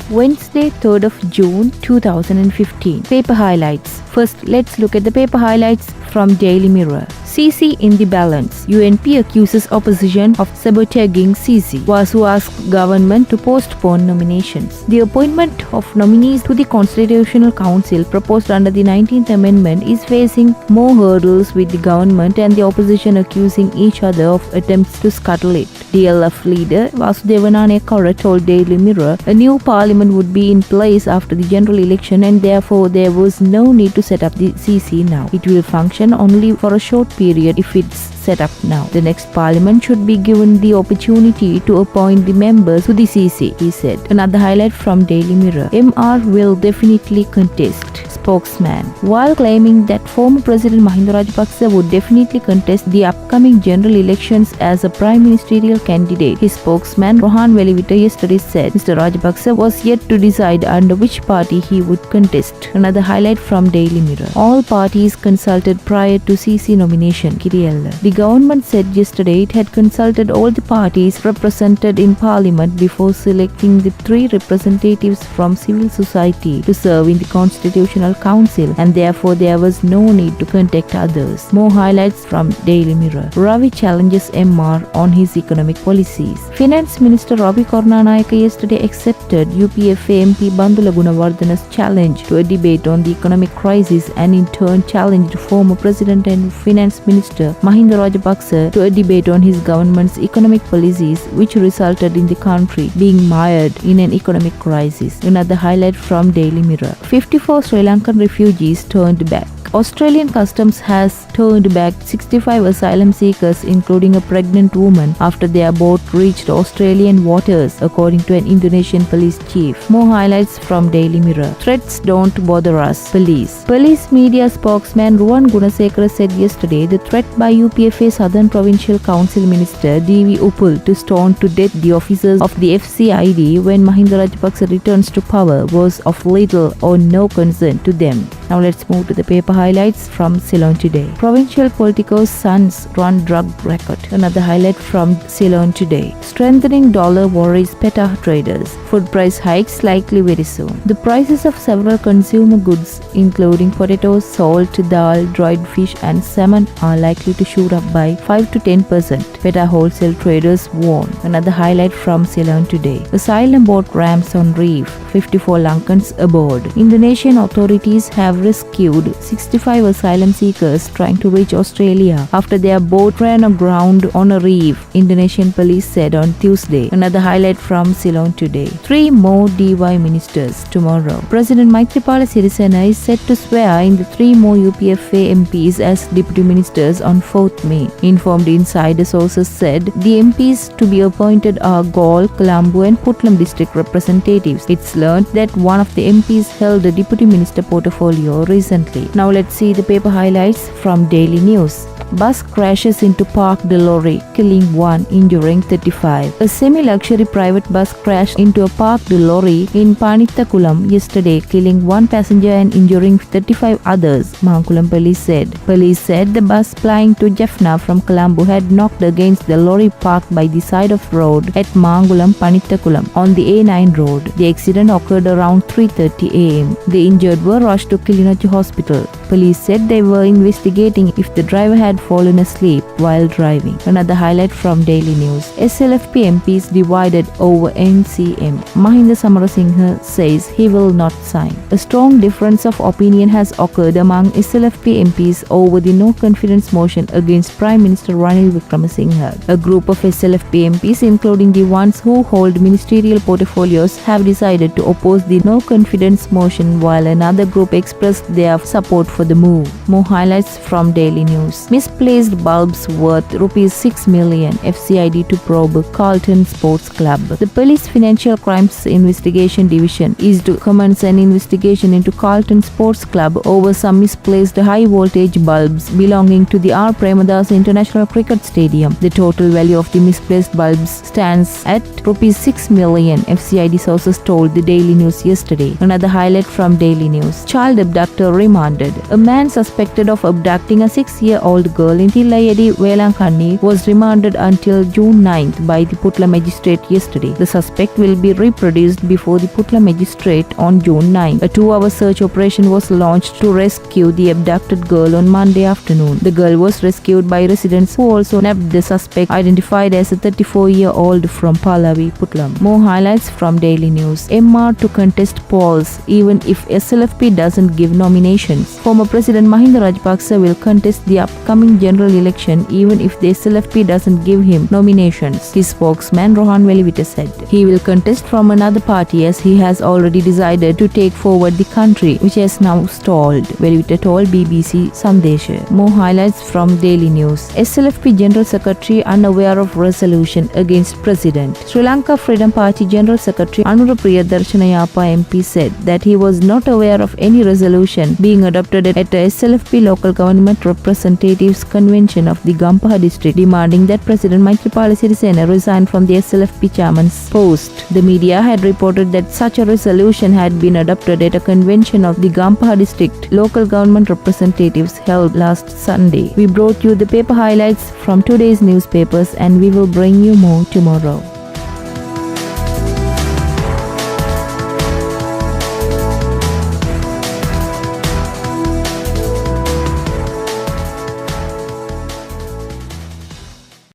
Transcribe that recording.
Wednesday, 3rd of June 2015. Paper highlights. First, let's look at the paper highlights from Daily Mirror. CC in the balance. UNP accuses opposition of sabotaging CC. Vasu asks government to postpone nominations. The appointment of nominees to the Constitutional Council proposed under the 19th Amendment is facing more hurdles, with the government and the opposition accusing each other of attempts to scuttle it. DLF leader Vasudevan Anekara told Daily Mirror a new parliament would be in place after the general election and therefore there was no need to set up the CC now. It will function only for a short period if it's set up now. The next parliament should be given the opportunity to appoint the members to the CC, he said. Another highlight from Daily Mirror. MR will definitely contest. Spokesman. While claiming that former President Mahinda Rajapaksa would definitely contest the upcoming general elections as a prime ministerial candidate, his spokesman Rohan Velivita yesterday said Mr. Rajapaksa was yet to decide under which party he would contest. Another highlight from Daily Mirror. All parties consulted prior to CC nomination, Kiriyalla. The government said yesterday it had consulted all the parties represented in parliament before selecting the 3 representatives from civil society to serve in the Constitutional Council, and therefore there was no need to contact others. More highlights from Daily Mirror. Ravi challenges MR on his economic policies. Finance Minister Ravi Karunanayake yesterday accepted UPFA MP Bandula Gunawardana's challenge to a debate on the economic crisis and in turn challenged former President and Finance Minister Mahinda Rajapaksa to a debate on his government's economic policies, which resulted in the country being mired in an economic crisis. Another highlight from Daily Mirror. 54 Sri Lankan refugees turned back. Australian Customs has turned back 65 asylum seekers, including a pregnant woman, after their boat reached Australian waters, according to an Indonesian police chief. More highlights from Daily Mirror. Threats don't bother us, police. Police media spokesman Ruwan Gunasekara said yesterday the threat by UPFA Southern Provincial Council Minister D.V. Uppul to stone to death the officers of the FCID when Mahinda Rajapaksa returns to power was of little or no concern to them. Now let's move to the paper highlights from Ceylon Today. Provincial politicos' sons run drug racket. Another highlight from Ceylon Today. Strengthening dollar worries PETA traders. Food price hikes likely very soon. The prices of several consumer goods, including potatoes, salt, dal, dried fish and salmon, are likely to shoot up by 5 to 10%. PETA wholesale traders warn. Another highlight from Ceylon Today. Asylum boat rams on reef. 54 Lankans aboard. Indonesian authorities have rescued 65 asylum seekers trying to reach Australia after their boat ran aground on a reef, Indonesian police said on Tuesday. Another highlight from Ceylon Today. 3 more DY ministers tomorrow. President Maithripala Sirisena is set to swear in the 3 more UPFA MPs as deputy ministers on 4th May. Informed insider sources said the MPs to be appointed are Galle, Colombo and Puntland district representatives. It's learned that one of the MPs held a deputy minister portfolio recently. Now let's see the paper highlights from Daily News. Bus crashes into parked lorry, killing 1, injuring 35. A semi-luxury private bus crashed into a parked lorry in Panithakulam yesterday, killing 1 passenger and injuring 35 others, Mankulam police said. Police said the bus plying to Jaffna from Colombo had knocked against the lorry parked by the side of road at Mangulam, Panithakulam on the A9 road. The accident occurred around 3:30 am. The injured were rushed to Kilinochchi Hospital. Police said they were investigating if the driver had fallen asleep while driving. Another highlight from Daily News. SLFP MPs divided over NCM. Mahinda Samarasinghe says he will not sign. A strong difference of opinion has occurred among SLFP MPs over the no confidence motion against Prime Minister Ranil Wickremesinghe. A group of SLFP MPs, including the ones who hold ministerial portfolios, have decided to oppose the no confidence motion, while another group expressed their support for the move. More highlights from Daily News. Misplaced bulbs worth ₹6 million. FCID to probe Carlton Sports Club. The Police Financial Crimes Investigation Division is to commence an investigation into Carlton Sports Club over some misplaced high voltage bulbs belonging to the R. Premadas International Cricket Stadium. The total value of the misplaced bulbs stands at ₹6 million, FCID sources told the Daily News yesterday. Another highlight from Daily News. Child abductor remanded. A man suspected of abducting a 6-year-old girl in Tillayedi, Velankanni was remanded until June 9th by the Putla magistrate yesterday. The suspect will be reproduced before the Putla magistrate on June 9th. A 2-hour search operation was launched to rescue the abducted girl on Monday afternoon. The girl was rescued by residents who also nabbed the suspect, identified as a 34-year-old from Pallavi, Putlam. More highlights from Daily News. MR to contest polls even if SLFP doesn't give nominations. Former President Mahinda Rajapaksa will contest the upcoming general election even if the SLFP doesn't give him nominations, his spokesman Rohan Velivita said. He will contest from another party as he has already decided to take forward the country, which has now stalled, Velivita told BBC Sandesha. More highlights from Daily News. SLFP General Secretary unaware of resolution against President. Sri Lanka Freedom Party General Secretary Anura Priyadarshana MP said that he was not aware of any resolution being adopted at a SLFP local government representatives convention of the Gampaha district demanding that President Maithripala Sirisena resign from the SLFP chairman's post. The media had reported that such a resolution had been adopted at a convention of the Gampaha district local government representatives held last Sunday. We brought you the paper highlights from today's newspapers and we will bring you more tomorrow.